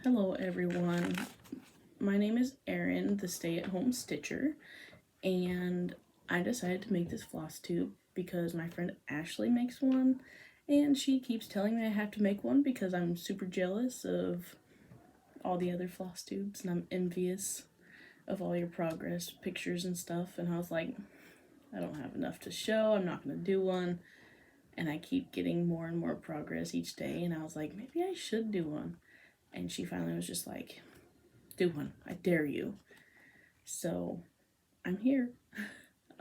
Hello everyone, my name is Erin, the stay-at-home stitcher, and I decided to make this floss tube because my friend Ashley makes one, and she keeps telling me I have to make one because I'm super jealous of all the other floss tubes and I'm envious of all your progress pictures and stuff. And I was like, I don't have enough to show, I'm not going to do one. And I keep getting more and more progress each day, and I was like, maybe I should do one. And she finally was just like, do one, I dare you. So I'm here.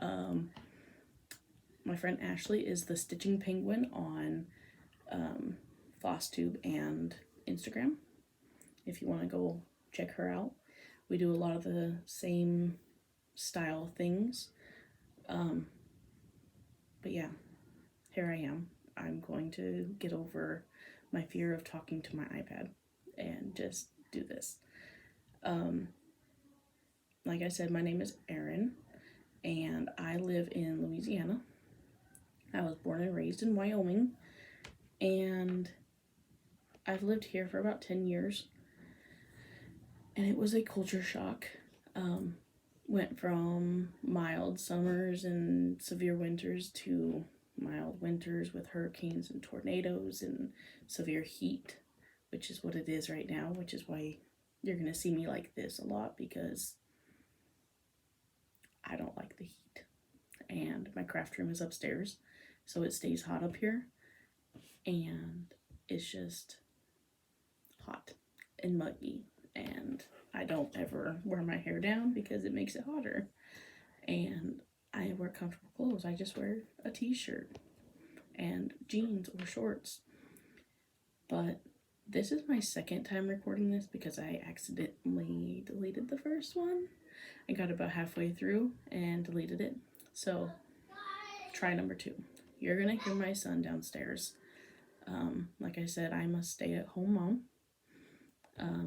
My friend Ashley is the Stitching Penguin on Flosstube and Instagram. If you want to go check her out, we do a lot of the same style things. But yeah, here I am. I'm going to get over my fear of talking to my iPad and just do this. Like I said, my name is Erin, and I live in Louisiana. I was born and raised in Wyoming, and I've lived here for about 10 years, and it was a culture shock. Went from mild summers and severe winters to mild winters with hurricanes and tornadoes and severe heat, which is what it is right now, which is why you're going to see me like this a lot, because I don't like the heat. And my craft room is upstairs, so it stays hot up here, and it's just hot and muggy, and I don't ever wear my hair down because it makes it hotter. And I wear comfortable clothes. I just wear a t-shirt and jeans or shorts. But this is my second time recording this because I accidentally deleted the first one. I got about halfway through and deleted it. So try number 2. You're gonna hear my son downstairs. Like I said, I'm a stay-at-home mom.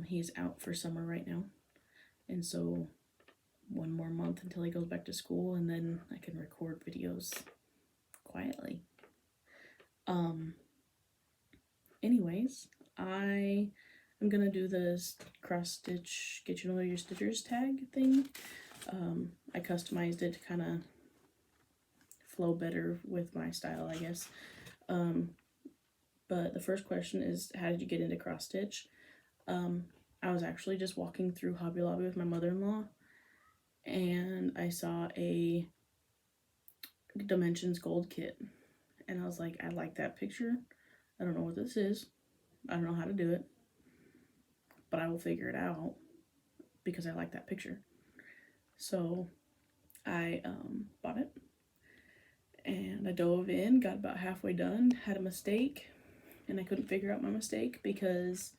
He's out for summer right now, and so one more month until he goes back to school, and then I can record videos quietly. Anyways, I am gonna do this cross stitch, get you to know your stitchers tag thing. I customized it to kind of flow better with my style, I guess. But the first question is, how did you get into cross stitch? I was actually just walking through Hobby Lobby with my mother-in-law, and I saw a Dimensions Gold kit, and I was like, I like that picture. I don't know what this is. I don't know how to do it, but I will figure it out because I like that picture. So I bought it, and I dove in, got about halfway done, had a mistake, and I couldn't figure out my mistake because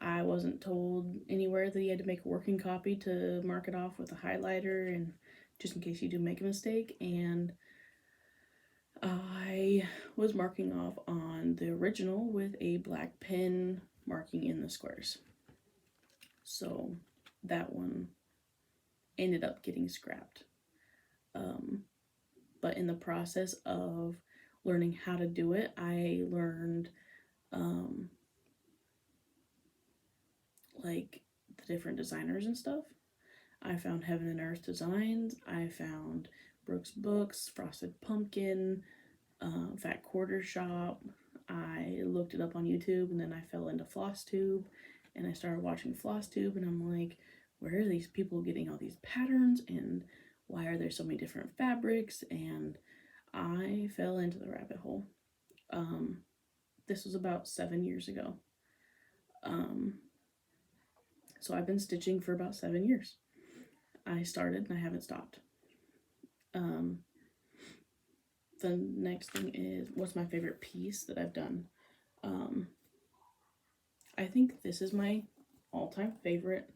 I wasn't told anywhere that you had to make a working copy to mark it off with a highlighter, and just in case you do make a mistake. And I was marking off on the original with a black pen, marking in the squares. So that one ended up getting scrapped. But in the process of learning how to do it, I learned like the different designers and stuff. I found Heaven and Earth Designs, I found Brooks Books, Frosted Pumpkin, Fat Quarter Shop. I looked it up on YouTube, and then I fell into Flosstube, and I started watching Flosstube, and I'm like, where are these people getting all these patterns, and why are there so many different fabrics? And I fell into the rabbit hole. This was about 7 years ago. So I've been stitching for about 7 years. I started and I haven't stopped. The next thing is, what's my favorite piece that I've done? I think this is my all-time favorite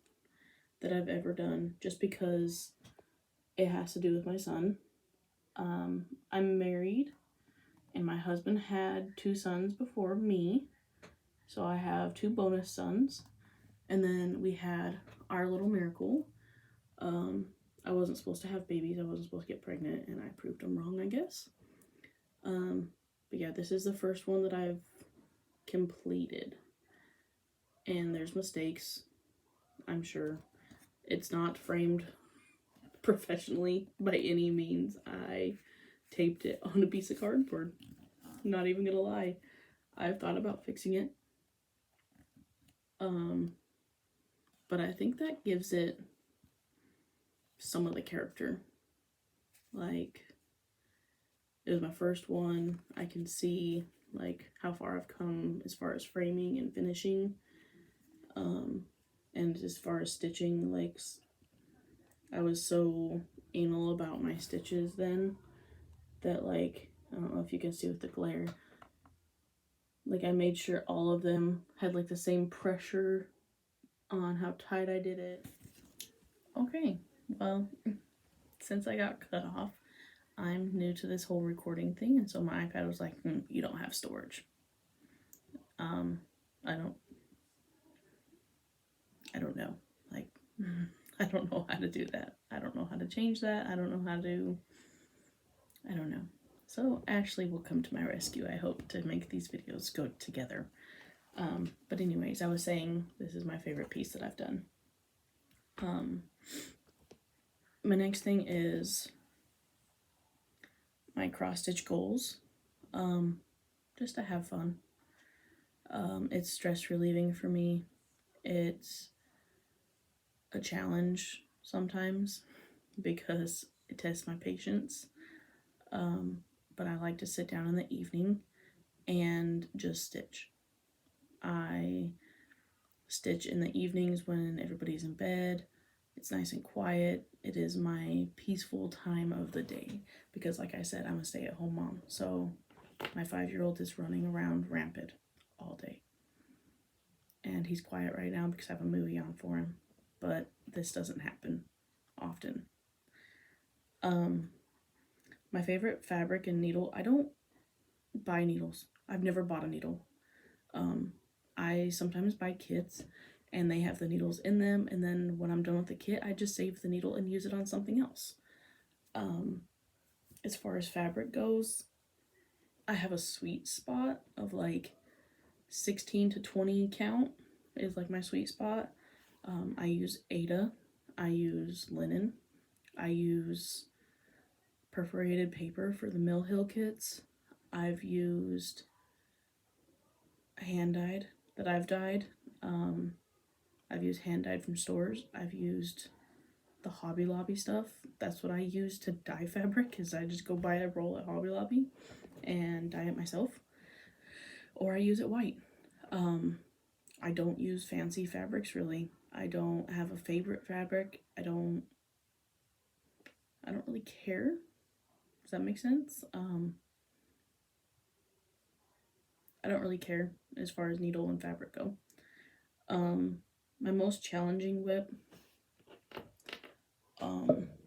that I've ever done, just because it has to do with my son. I'm married, and my husband had 2 sons before me, so I have 2 bonus sons. And then we had our little miracle. I wasn't supposed to have babies. I wasn't supposed to get pregnant, and I proved them wrong, I guess. But yeah, this is the first one that I've completed. and there's mistakes, I'm sure. It's not framed professionally by any means. I taped it on a piece of cardboard. I'm not even gonna lie. I've thought about fixing it. But I think that gives it some of the character. Like, it was my first one. I can see like how far I've come as far as framing and finishing. And as far as stitching, like, I was so anal about my stitches then that, like, I don't know if you can see with the glare, like, I made sure all of them had like the same pressure on how tight I did it. Okay, well, since I got cut off, I'm new to this whole recording thing, and so my iPad was like, you don't have storage. I don't know. Like, I don't know how to do that. I don't know how to change that. I don't know. So Ashley will come to my rescue, I hope, to make these videos go together. But anyways, I was saying this is my favorite piece that I've done. My next thing is my cross-stitch goals, just to have fun. It's stress relieving for me. It's a challenge sometimes because it tests my patience. But I like to sit down in the evening and just stitch. I stitch in the evenings when everybody's in bed. It's nice and quiet. It is my peaceful time of the day because, like I said, I'm a stay-at-home mom. So my 5-year-old is running around rampant all day. And he's quiet right now because I have a movie on for him. But this doesn't happen often. My favorite fabric and needle, I don't buy needles. I've never bought a needle. I sometimes buy kits and they have the needles in them, and then when I'm done with the kit, I just save the needle and use it on something else. As far as fabric goes, I have a sweet spot of like 16 to 20 count is like my sweet spot. I use Aida, I use linen, I use perforated paper for the Mill Hill kits. I've used hand dyed that I've dyed. I've used hand dyed from stores. I've used the Hobby Lobby stuff. That's what I use to dye fabric, is I just go buy a roll at Hobby Lobby and dye it myself. Or I use it white. I don't use fancy fabrics really. I don't have a favorite fabric. I don't really care. Does that make sense? I don't really care as far as needle and fabric go. My most challenging WIP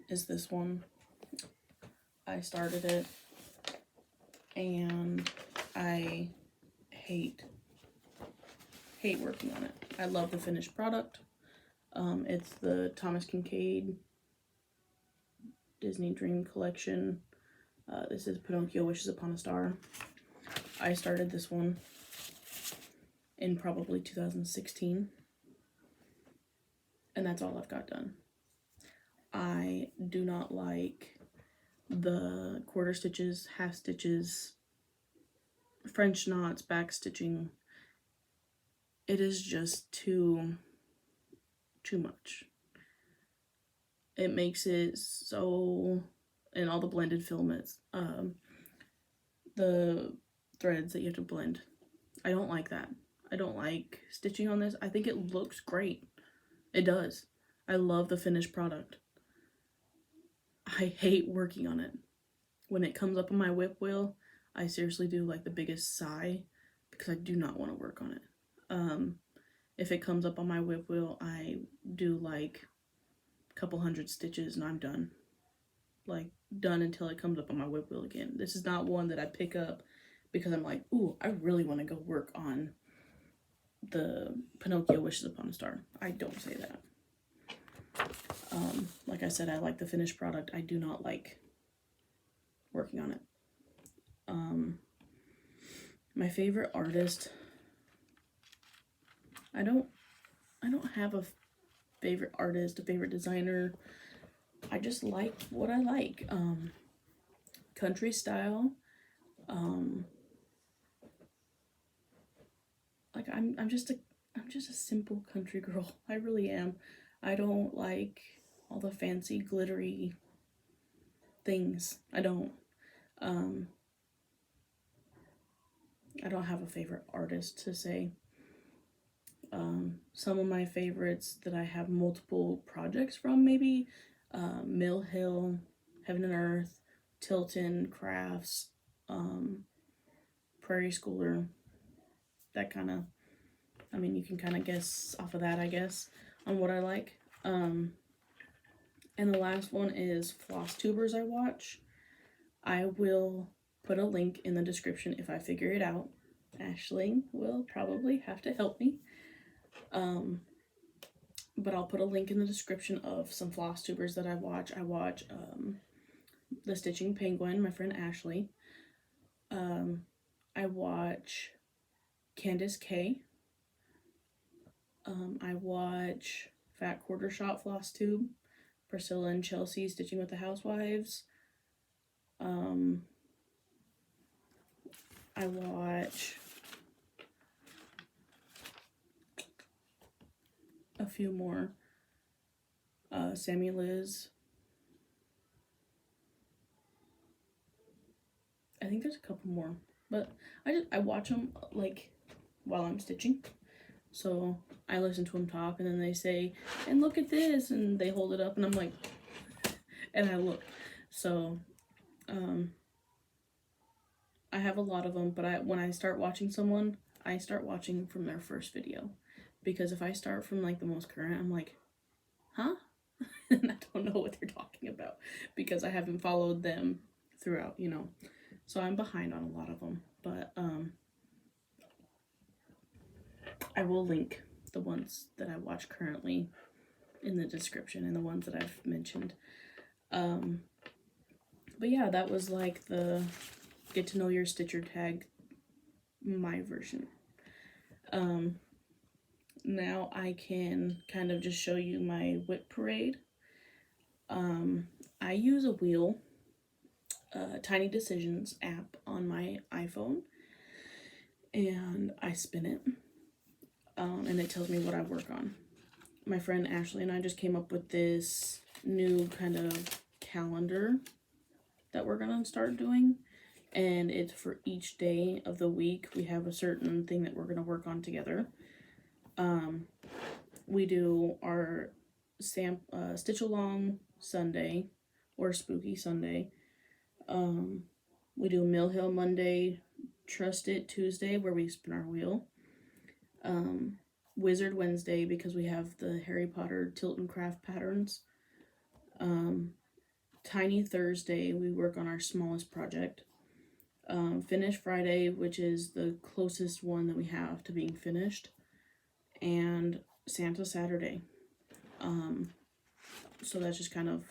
is this one. I started it and I hate working on it. I love the finished product. It's the Thomas Kincaid Disney Dream Collection. This is Pinocchio Wishes Upon a Star. I started this one in probably 2016, and that's all I've got done. I do not like the quarter stitches, half stitches, French knots, back stitching. It is just too much. It makes it so, and all the blended filaments, the threads that you have to blend. I don't like that. I don't like stitching on this. I think it looks great. It does. I love the finished product. I hate working on it. When it comes up on my WIP wheel, I seriously do like the biggest sigh because I do not want to work on it. If it comes up on my WIP wheel, I do like a couple hundred stitches and I'm done. Like, done until it comes up on my WIP wheel again. This is not one that I pick up because I'm like, ooh, I really want to go work on the Pinocchio Wishes Upon a Star. I don't say that. Like I said, I like the finished product. I do not like working on it. My favorite artist, I don't I don't have a favorite artist, a favorite designer. I just like what I like. Country style. Like I'm just a simple country girl. I really am. I don't like all the fancy glittery things. I don't have a favorite artist to say. Some of my favorites that I have multiple projects from, maybe Mill Hill, Heaven and Earth, Tilton, Crafts, Prairie Schooler, that kind of, I mean, you can kind of guess off of that, I guess, on what I like. And the last one is Flosstubers I watch. I will put a link in the description if I figure it out. Ashley will probably have to help me. But I'll put a link in the description of some Flosstubers that I watch. I watch The Stitching Penguin, my friend Ashley. I watch Candace K. I watch Fat Quarter Shot Flosstube, Priscilla and Chelsea Stitching with the Housewives. I watch a few more. Sammy Liz. I think there's a couple more, but I watch them like while I'm stitching. So I listen to them talk, and then they say, "And look at this," and they hold it up, and I'm like, and I look. So, I have a lot of them, but when I start watching someone, I start watching from their first video, because if I start from like the most current, I'm like, huh? And I don't know what they're talking about because I haven't followed them throughout, you know. So I'm behind on a lot of them, but I will link the ones that I watch currently in the description and the ones that I've mentioned. But yeah, that was like the get to know your Stitcher tag, my version. Now I can kind of just show you my WIP Parade. I use a wheel, Tiny Decisions app on my iPhone, and I spin it, and it tells me what I work on. My friend Ashley and I just came up with this new kind of calendar that we're gonna start doing, and it's for each day of the week. We have a certain thing that we're gonna work on together. We do our Stitch Along Sunday or Spooky Sunday. We do Mill Hill Monday, Trust It Tuesday, where we spin our wheel. Wizard Wednesday, because we have the Harry Potter Tilton Craft patterns. Tiny Thursday, we work on our smallest project. Finish Friday, which is the closest one that we have to being finished. And Santa Saturday. So that's just kind of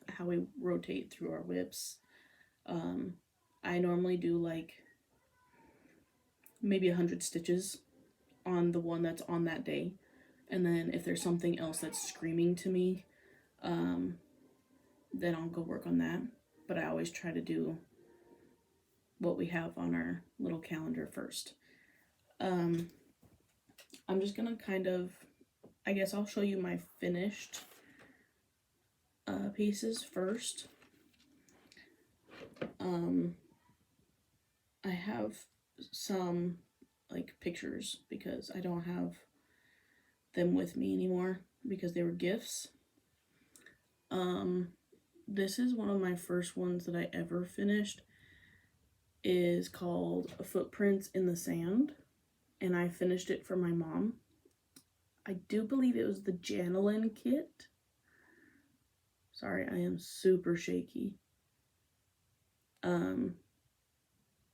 how we rotate through our WIPs. I normally do like maybe 100 stitches on the one that's on that day, and then if there's something else that's screaming to me, then I'll go work on that. But I always try to do what we have on our little calendar first. I'm just gonna kind of, I guess I'll show you my finished pieces first. I have some like pictures because I don't have them with me anymore because they were gifts. This is one of my first ones that I ever finished. Is called Footprints in the Sand, and I finished it for my mom. I do believe it was the Janelin kit. Sorry, I am super shaky.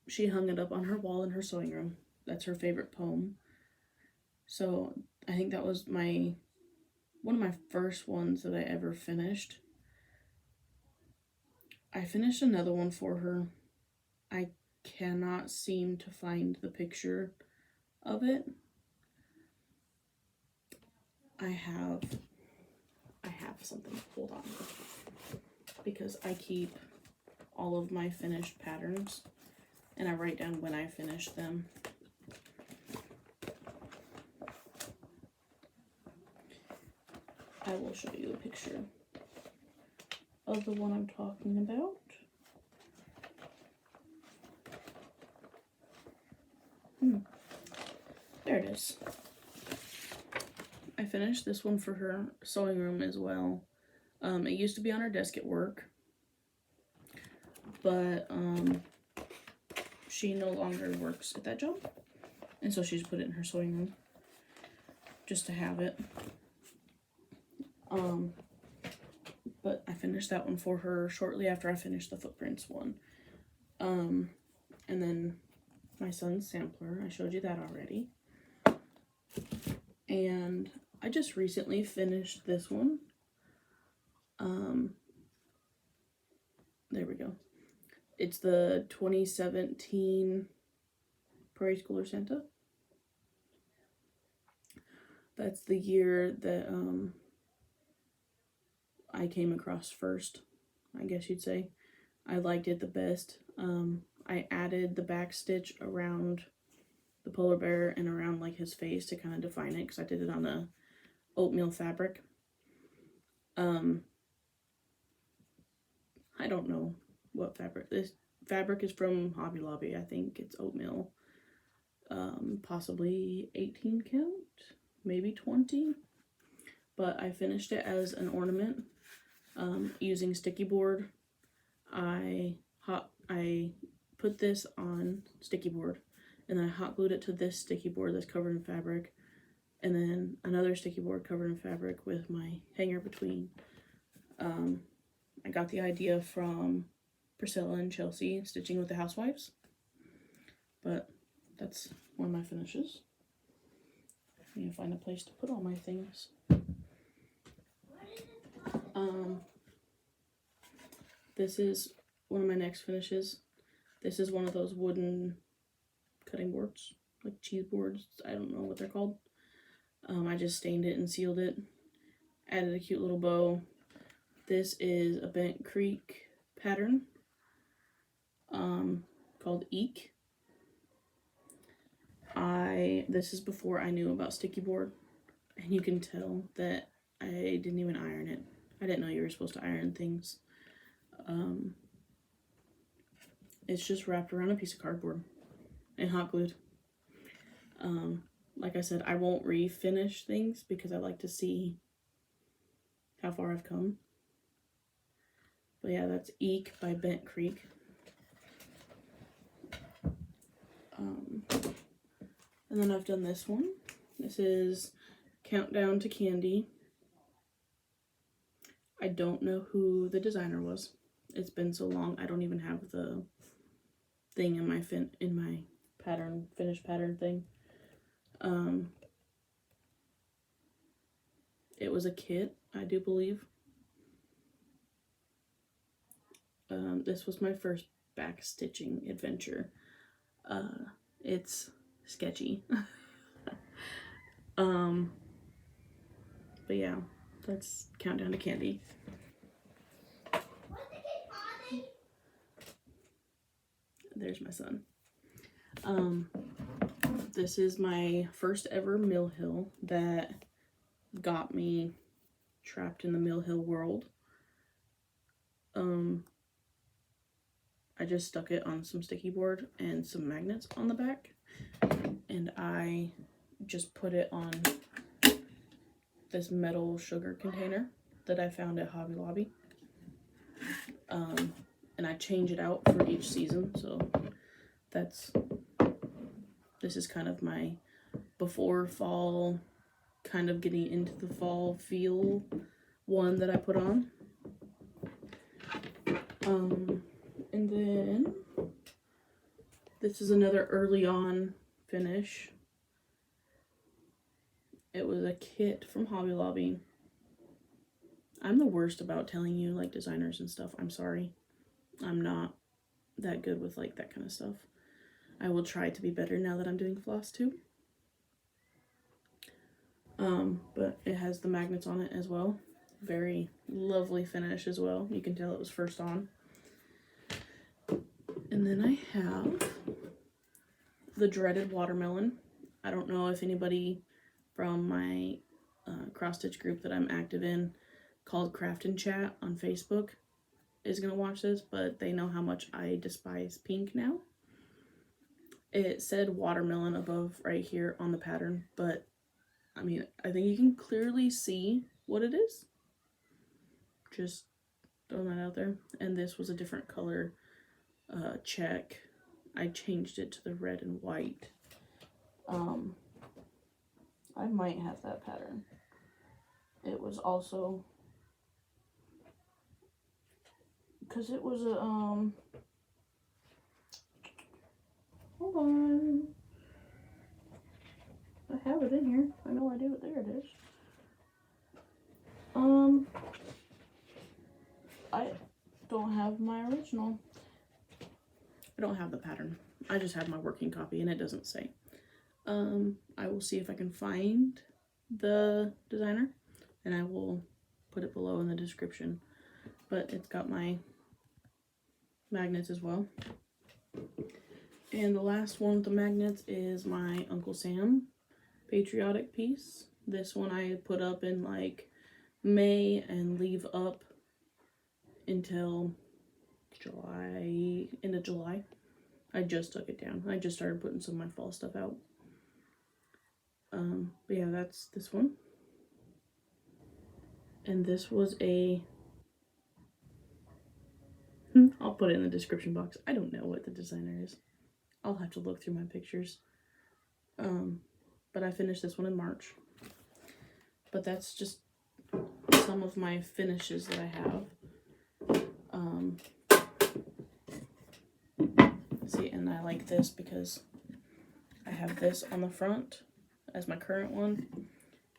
She hung it up on her wall in her sewing room. That's her favorite poem. So I think that was one of my first ones that I ever finished. I finished another one for her. I cannot seem to find the picture of it. I have something. Hold on. Because I keep all of my finished patterns and I write down when I finish them. I will show you a picture of the one I'm talking about. There it is. I finished this one for her sewing room as well. It used to be on her desk at work, but she no longer works at that job, and so she just put it in her sewing room just to have it. But I finished that one for her shortly after I finished the footprints one. And then my son's sampler, I showed you that already. And I just recently finished this one. There we go. It's the 2017 Parade Schooler Santa. That's the year that I came across first, I guess you'd say. I liked it the best. I added the back stitch around the polar bear and around like his face to kind of define it, because I did it on the oatmeal fabric. I don't know what fabric. This fabric is from Hobby Lobby. I think it's oatmeal. Possibly 18 count, maybe 20. But I finished it as an ornament using sticky board. I put this on sticky board, and then I hot glued it to this sticky board that's covered in fabric, and then another sticky board covered in fabric with my hanger between. I got the idea from Priscilla and Chelsea stitching with the housewives, but that's one of my finishes. I need to find a place to put all my things. This is one of my next finishes. This is one of those wooden cutting boards, like cheese boards. I don't know what they're called. I just stained it and sealed it. Added a cute little bow. This is a Bent Creek pattern called Eek. This is before I knew about sticky board, and you can tell that I didn't even iron it. I didn't know you were supposed to iron things. It's just wrapped around a piece of cardboard and hot glued. Like I said, I won't refinish things because I like to see how far I've come. But yeah, that's Eek by Bent Creek. And then I've done this one. This is Countdown to Candy. I don't know who the designer was. It's been so long, I don't even have the thing in my finished pattern thing. It was a kit, I do believe. This was my first back stitching adventure. It's sketchy. But yeah, that's Countdown to Candy. There's my son. This is my first ever Mill Hill that got me trapped in the Mill Hill world. I just stuck it on some sticky board and some magnets on the back, and I just put it on this metal sugar container that I found at Hobby Lobby. And I change it out for each season, so this is kind of my before fall, kind of getting into the fall feel one that I put on. And then this is another early on finish. It was a kit from Hobby Lobby. I'm the worst about telling you like designers and stuff. I'm sorry. I'm not that good with like that kind of stuff. I will try to be better now that I'm doing Flosstube. But it has the magnets on it as well. Very lovely finish as well. You can tell it was first on. And then I have the dreaded watermelon. I don't know if anybody from my cross stitch group that I'm active in, called Craft and Chat on Facebook, is going to watch this, but they know how much I despise pink now. It said watermelon above right here on the pattern, but I mean, I think you can clearly see what it is. Just throwing that out there. And this was a different color check. I changed it to the red and white. I might have that pattern. It was also, because it was a, hold on. I have it in here. I know I do. There it is. I don't have my original. I don't have the pattern. I just have my working copy and it doesn't say. I will see if I can find the designer and I will put it below in the description. But it's got my magnets as well. And the last one with the magnets is my Uncle Sam patriotic piece. This one I put up in like May and leave up until July, end of July. I just took it down. I just started putting some of my fall stuff out. But yeah, that's this one. And this was a, I'll put it in the description box. I don't know what the designer is. I'll have to look through my pictures. But I finished this one in March. But that's just some of my finishes that I have. See, and I like this because I have this on the front as my current one,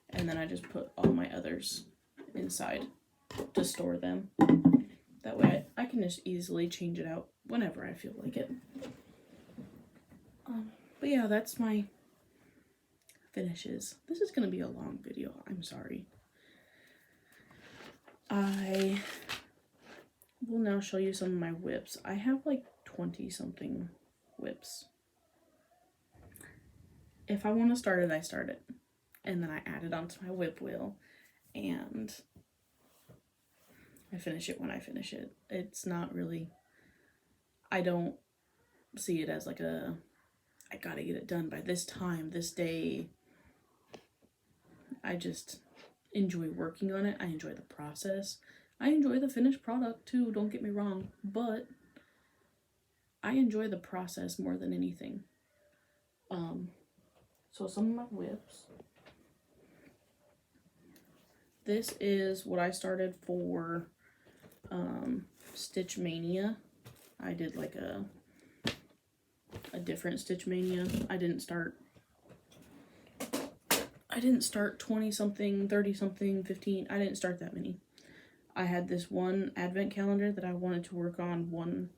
and then I just put all my others inside to store them. That way I can just easily change it out whenever I feel like it. But yeah, that's my finishes. This is going to be a long video. I'm sorry. I will now show you some of my WIPs. I have like 20 something WIPs. If I want to start it, I start it. And then I add it onto my WIP wheel. And I finish it when I finish it. It's not really, I don't see it as like a, I gotta get it done by this time, this day. I just enjoy working on it. I enjoy the process. I enjoy the finished product too, don't get me wrong. But I enjoy the process more than anything. So some of my WIPs. This is what I started for Stitch Mania. I did like a different Stitch Mania. I didn't start 20 something, 30 something, 15. I didn't start that many. I had this one advent calendar that I wanted to work on one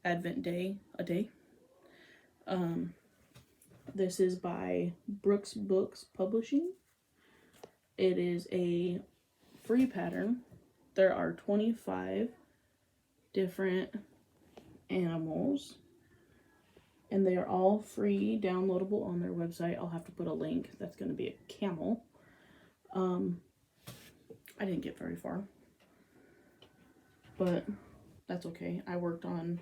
advent day a day. This is by Brooks Books Publishing. It is a free pattern. There are 25 different animals, and they are all free, downloadable on their website. I'll have to put a link. That's going to be a camel. I didn't get very far, but that's okay. I worked on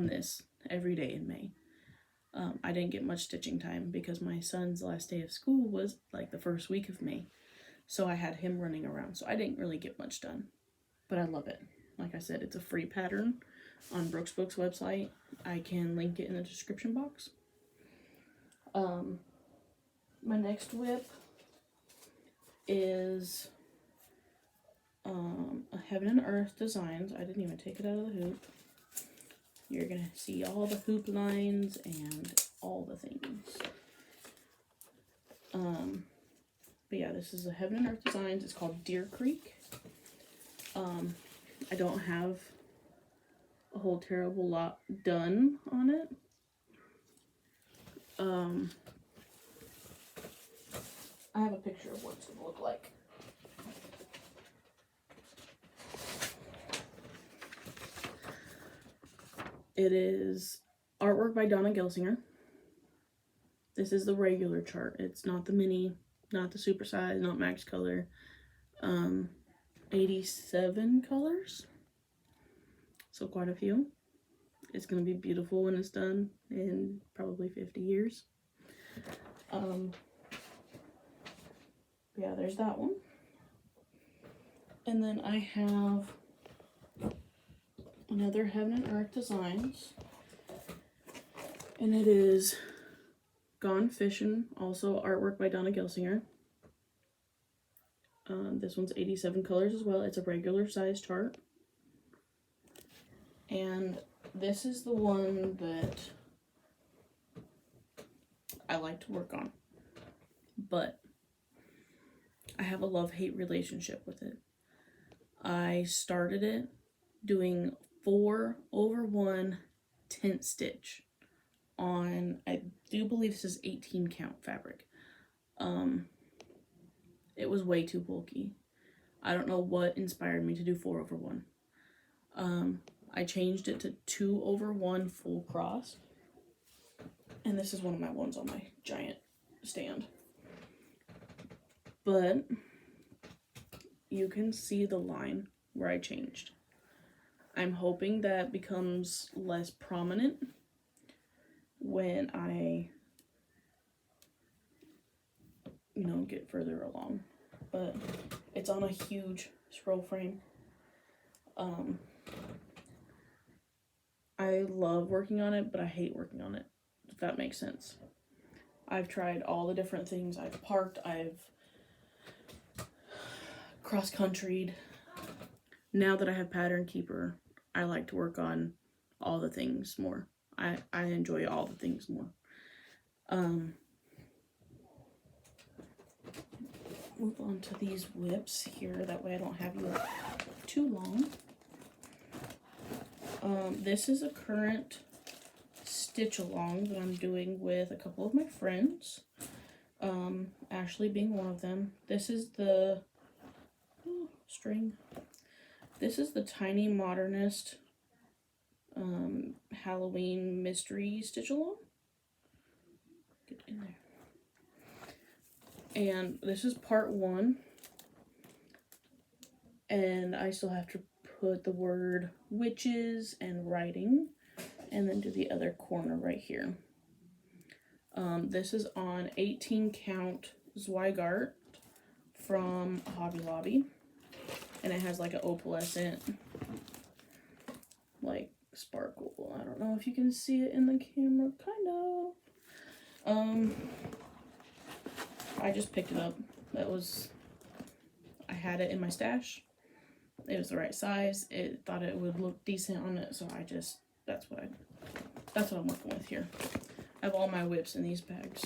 this every day in May. I didn't get much stitching time because my son's last day of school was like the first week of May. So I had him running around. So I didn't really get much done. But I love it. Like I said, it's a free pattern on Brooks Books website. I can link it in the description box. My next WIP is a Heaven and Earth Designs. I didn't even take it out of the hoop. You're going to see all the hoop lines and all the things. But yeah, this is a Heaven and Earth Designs. It's called Deer Creek. I don't have a whole terrible lot done on it. I have a picture of what it's going to look like. It is artwork by Donna Gelsinger. This is the regular chart. It's not the mini, not the super size, not max color. 87 colors. So quite a few. It's going to be beautiful when it's done in probably 50 years. Yeah, there's that one. And then I have another Heaven and Earth Designs. And it is Gone Fishing, also artwork by Donna Gelsinger. This one's 87 colors as well. It's a regular size chart. And this is the one that I like to work on. But I have a love-hate relationship with it. I started it doing 4/1 tent stitch on, I do believe this is 18 count fabric. It was way too bulky. I don't know what inspired me to do 4/1. I changed it to 2/1 full cross. And this is one of my ones on my giant stand. But you can see the line where I changed. I'm hoping that becomes less prominent when I, you know, get further along. But it's on a huge scroll frame. I love working on it, but I hate working on it, if that makes sense. I've tried all the different things. I've parked, I've cross-countryed. Now that I have Pattern Keeper, I like to work on all the things more. I enjoy all the things more. Move on to these WIPs here, that way I don't have you too long. This is a current stitch along that I'm doing with a couple of my friends. Ashley being one of them. This is the string. This is the Tiny Modernist Halloween mystery stitch along. Get in there. And this is part 1. And I still have to put the word witches and writing, and then do the other corner right here. This is on 18 count Zweigart from Hobby Lobby, and it has like an opalescent like sparkle. I don't know if you can see it in the camera, kind of. I just picked it up. I had it in my stash. It was the right size. It thought it would look decent on it, so that's what I'm working with here. I have all my WIPs in these bags.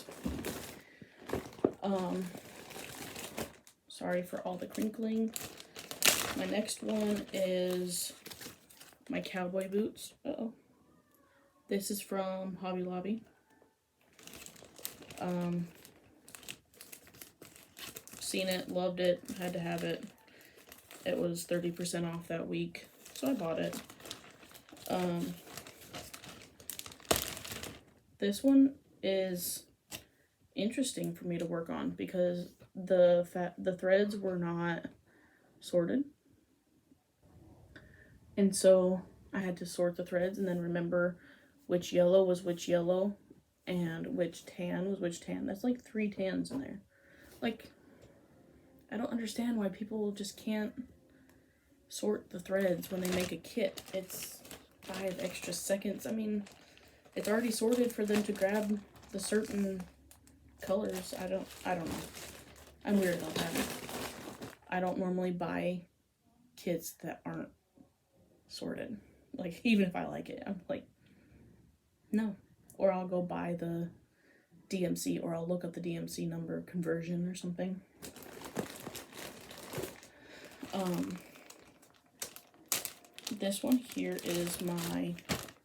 Sorry for all the crinkling. My next one is my cowboy boots. This is from Hobby Lobby. Seen it, loved it, had to have it. It was 30% off that week, so I bought it. This one is interesting for me to work on because the threads were not sorted. And so I had to sort the threads and then remember which yellow was which yellow and which tan was which tan. That's like 3 tans in there. Like, I don't understand why people just can't sort the threads when they make a kit. It's 5 extra seconds. I mean, it's already sorted for them to grab the certain colors. I don't know. I'm weird about that. I don't normally buy kits that aren't sorted. Like, even if I like it, I'm like, no. Or I'll go buy the DMC, or I'll look up the DMC number conversion or something. This one here is my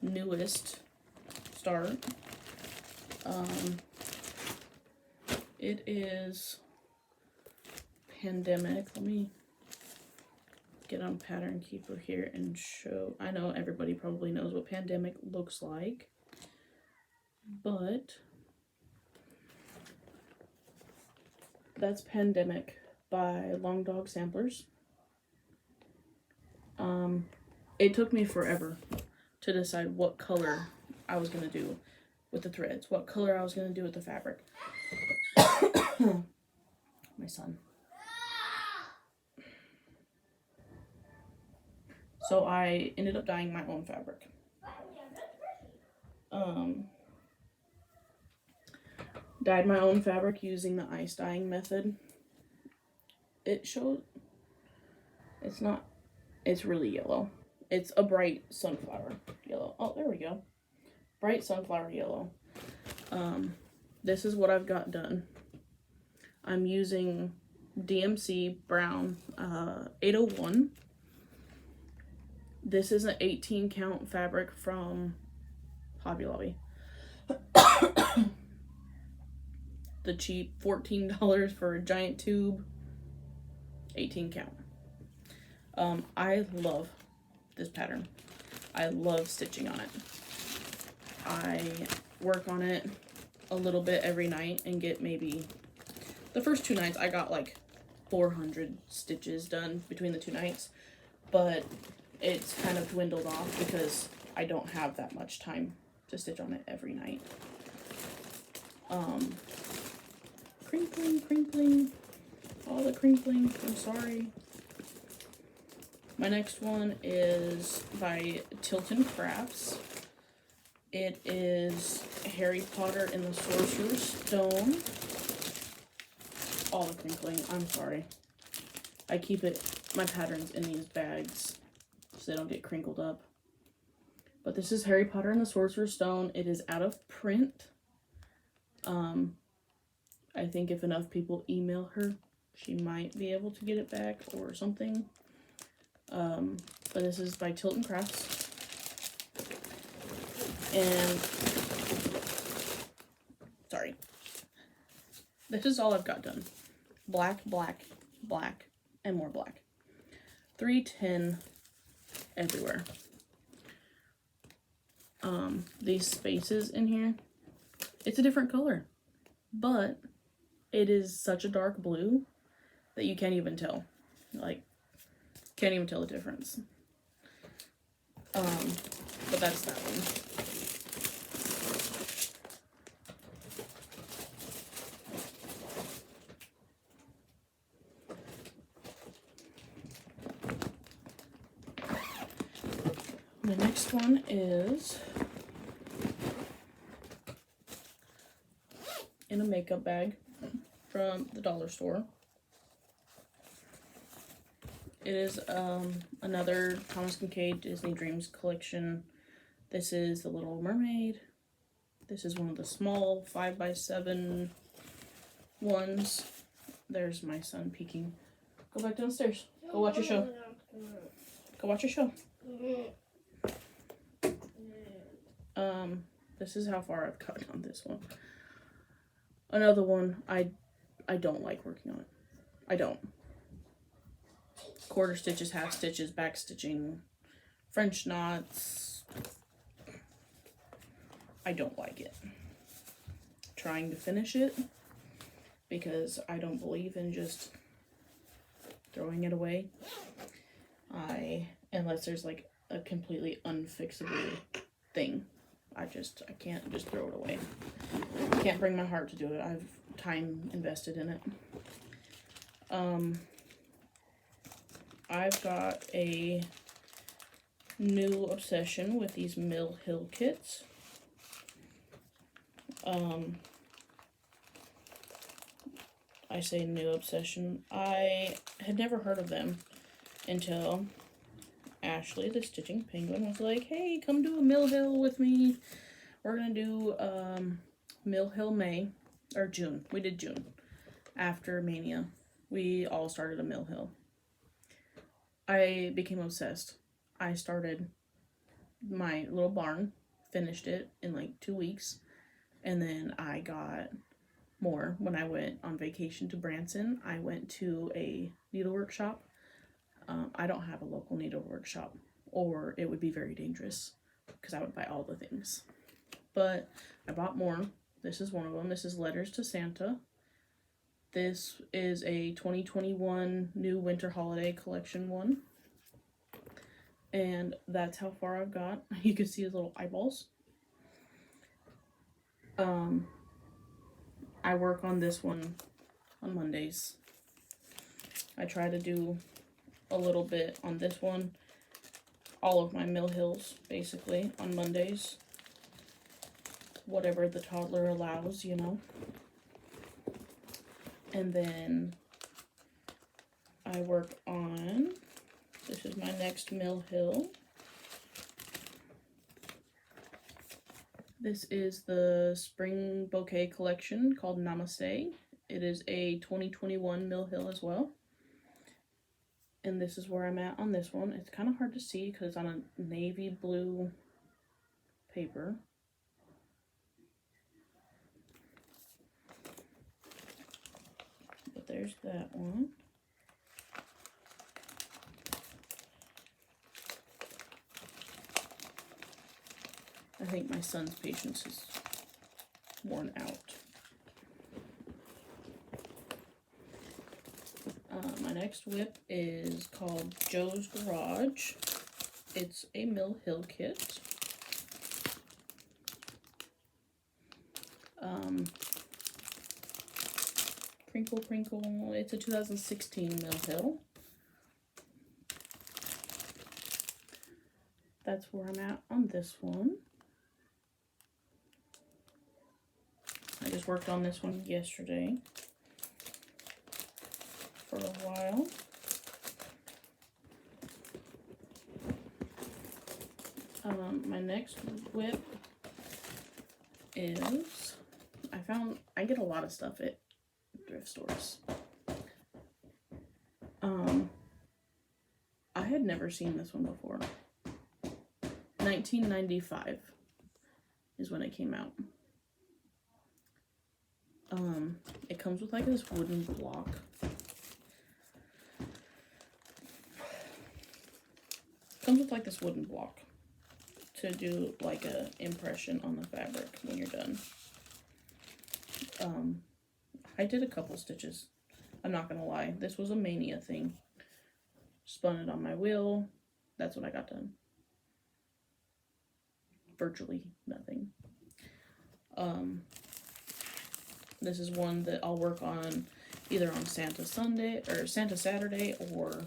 newest start. It is Pandemic. Let me get on Pattern Keeper here and show. I know everybody probably knows what Pandemic looks like, but that's Pandemic by Long Dog Samplers. It took me forever to decide what color I was going to do with the threads, what color I was going to do with the fabric. My son. So I ended up dyeing my own fabric. Dyed my own fabric using the ice dyeing method. It showed, it's really yellow. It's a bright sunflower yellow. Oh, there we go. Bright sunflower yellow. This is what I've got done. I'm using DMC Brown 801. This is an 18 count fabric from Hobby Lobby. The cheap $14 for a giant tube, 18 count. I love this pattern. I love stitching on it. I work on it a little bit every night and get maybe, the first 2 nights I got like 400 stitches done between the 2 nights, but it's kind of dwindled off because I don't have that much time to stitch on it every night. Crinkling, crinkling, all the crinkling, I'm sorry. My next one is by Tilton Crafts. It is Harry Potter and the Sorcerer's Stone. All the crinkling, I'm sorry. I keep my patterns in these bags so they don't get crinkled up. But this is Harry Potter and the Sorcerer's Stone. It is out of print. I think if enough people email her, she might be able to get it back or something. But this is by Tilton Crafts. And, sorry. This is all I've got done. Black, black, black, and more black. 310 everywhere. These spaces in here, it's a different color, but it is such a dark blue that you can't even tell. Like, can't even tell the difference. But that's that one. The next one is in a makeup bag from the dollar store. It is another Thomas Kincaid Disney Dreams collection. This is the Little Mermaid. This is one of the small 5x7 ones. There's my son peeking. Go back downstairs. Go watch your show. Go watch your show. This is how far I've gotten on this one. Another one, I don't like working on it. I don't. Quarter stitches, half stitches, back stitching, French knots. I don't like it. Trying to finish it because I don't believe in just throwing it away. Unless there's like a completely unfixable thing. I can't just throw it away. I can't bring my heart to do it. I've time invested in it. I've got a new obsession with these Mill Hill kits. I say new obsession. I had never heard of them until Ashley, the Stitching Penguin, was like, hey, come do a Mill Hill with me. We're gonna do Mill Hill May, or June. We did June. After Mania, we all started a Mill Hill. I became obsessed. I started my little barn, finished it in like 2 weeks, and then I got more when I went on vacation to Branson. I went to a needlework shop. I don't have a local needlework shop, or it would be very dangerous because I would buy all the things. But I bought more. This is one of them. This is Letters to Santa. This is a 2021 new winter holiday collection one. And that's how far I've got. You can see his little eyeballs. I work on this one on Mondays. I try to do a little bit on this one. All of my Mill Hills, basically, on Mondays. Whatever the toddler allows, you know. And then I work on, this is my next Mill Hill. This is the Spring Bouquet collection called Namaste. It is a 2021 Mill Hill as well. And this is where I'm at on this one. It's kind of hard to see because it's on a navy blue paper. But there's that one. I think my son's patience is worn out. My next WIP is called Joe's Garage. It's a Mill Hill kit. Crinkle Crinkle. It's a 2016 Mill Hill. That's where I'm at on this one. I just worked on this one yesterday for a while. My next WIP is, I get a lot of stuff at thrift stores. I had never seen this one before. 1995 is when it came out. It comes with like this wooden block. To do like a impression on the fabric when you're done. I did a couple stitches. I'm not gonna lie. This was a mania thing. Spun it on my wheel. That's what I got done. Virtually nothing. This is one that I'll work on either on Santa Sunday or Santa Saturday, or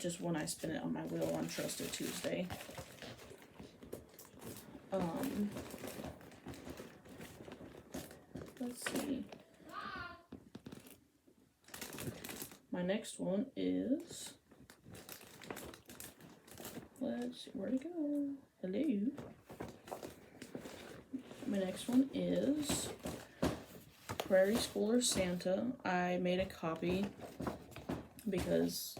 just when I spin it on my wheel on Trusted Tuesday. Let's see. My next one is, let's see, where'd it go? Hello. My next one is Prairie Schooler Santa. I made a copy because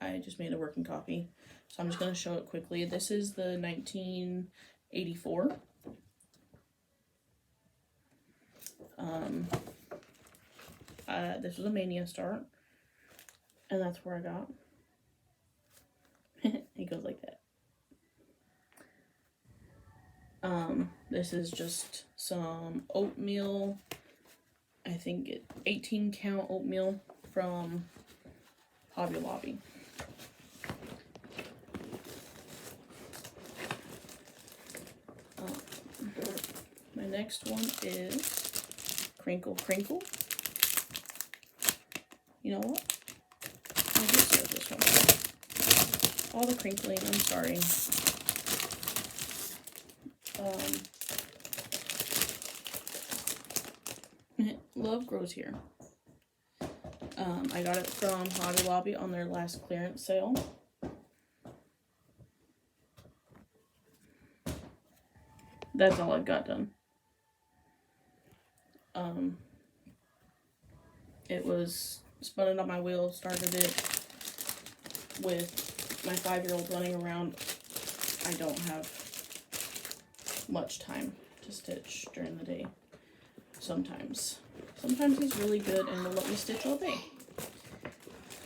I just made a working copy. So I'm just going to show it quickly. This is the 1984. This was a Mania start. And that's where I got. It goes like that. This is just some oatmeal. I think 18 count oatmeal from Hobby Lobby. My next one is Crinkle Crinkle. You know what? I just said this one. All the crinkling, I'm sorry. Love grows here. I got it from Hobby Lobby on their last clearance sale. That's all I've got done. It was spun it on my wheel, started it with my 5-year-old running around. I don't have much time to stitch during the day. sometimes. Sometimes he's really good and will let me stitch all day.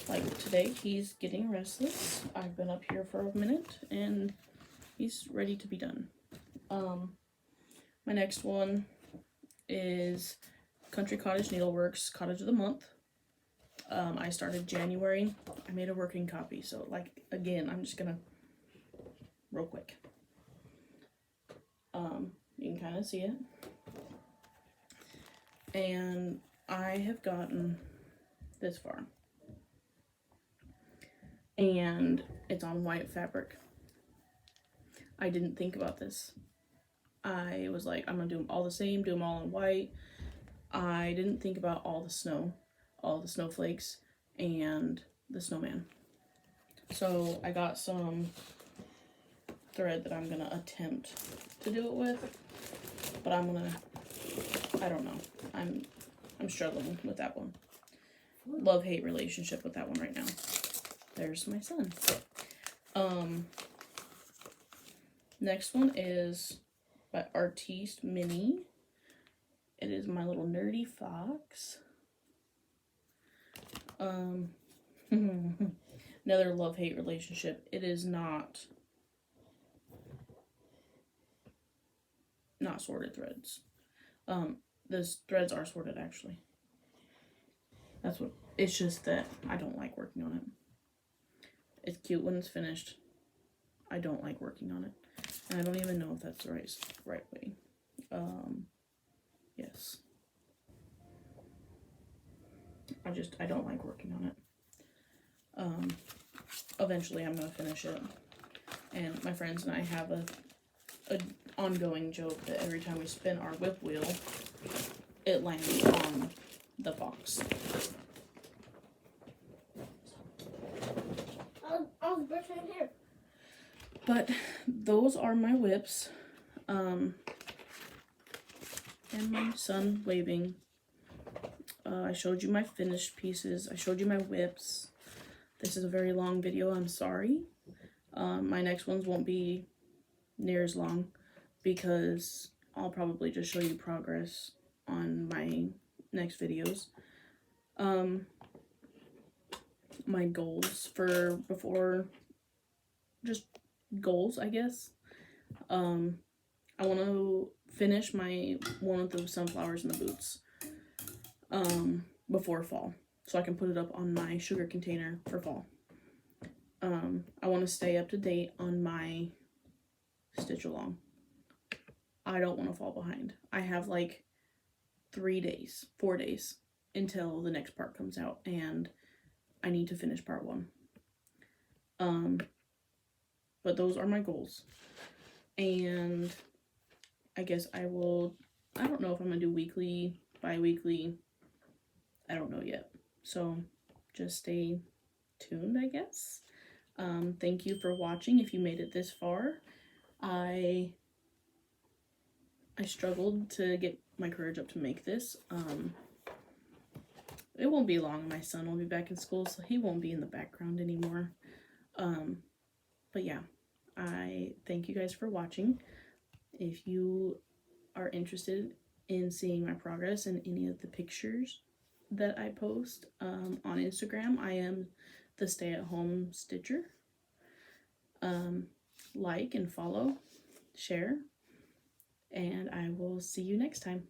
Like today, he's getting restless. I've been up here for a minute and he's ready to be done. My next one is Country Cottage Needleworks Cottage of the Month. I started January. I made a working copy, so like again, I'm just gonna real quick. You can kind of see it, and I have gotten this far, and it's on white fabric. I didn't think about this. I was like, I'm gonna do them all the same, do them all in white. I didn't think about all the snow, all the snowflakes, and the snowman. So I got some thread that I'm gonna attempt to do it with, but I don't know. I'm struggling with that one. Love-hate relationship with that one right now. There's my son. Next one is by Artiste Mini. It is my little nerdy fox. Another love-hate relationship. It is not sorted threads. Those threads are sorted actually. That's what, it's just that I don't like working on it. It's cute when it's finished. I don't like working on it. And I don't even know if that's the right way. Yes. I don't like working on it. Eventually I'm gonna finish it. And my friends and I have a ongoing joke that every time we spin our whip wheel, it lands on the fox. I'll brush my hair. But those are my whips. And my son waving. I showed you my finished pieces. I showed you my whips. This is a very long video. I'm sorry. My next ones won't be near as long because I'll probably just show you progress on my next videos. My goals for before, just goals, I guess. I want to finish one of the sunflowers in the boots before fall, so I can put it up on my sugar container for fall. I want to stay up to date on my stitch along. I don't want to fall behind. I have like 4 days until the next part comes out, and I need to finish part 1. But those are my goals. And I guess I don't know if I'm gonna do weekly, bi-weekly. I don't know yet. So just stay tuned, I guess. Thank you for watching if you made it this far. I struggled to get my courage up to make this. It won't be long. My son will be back in school, so he won't be in the background anymore. But yeah, I thank you guys for watching. If you are interested in seeing my progress and any of the pictures that I post on Instagram, I am the Stay-at-Home Stitcher. Like and follow, share, and I will see you next time.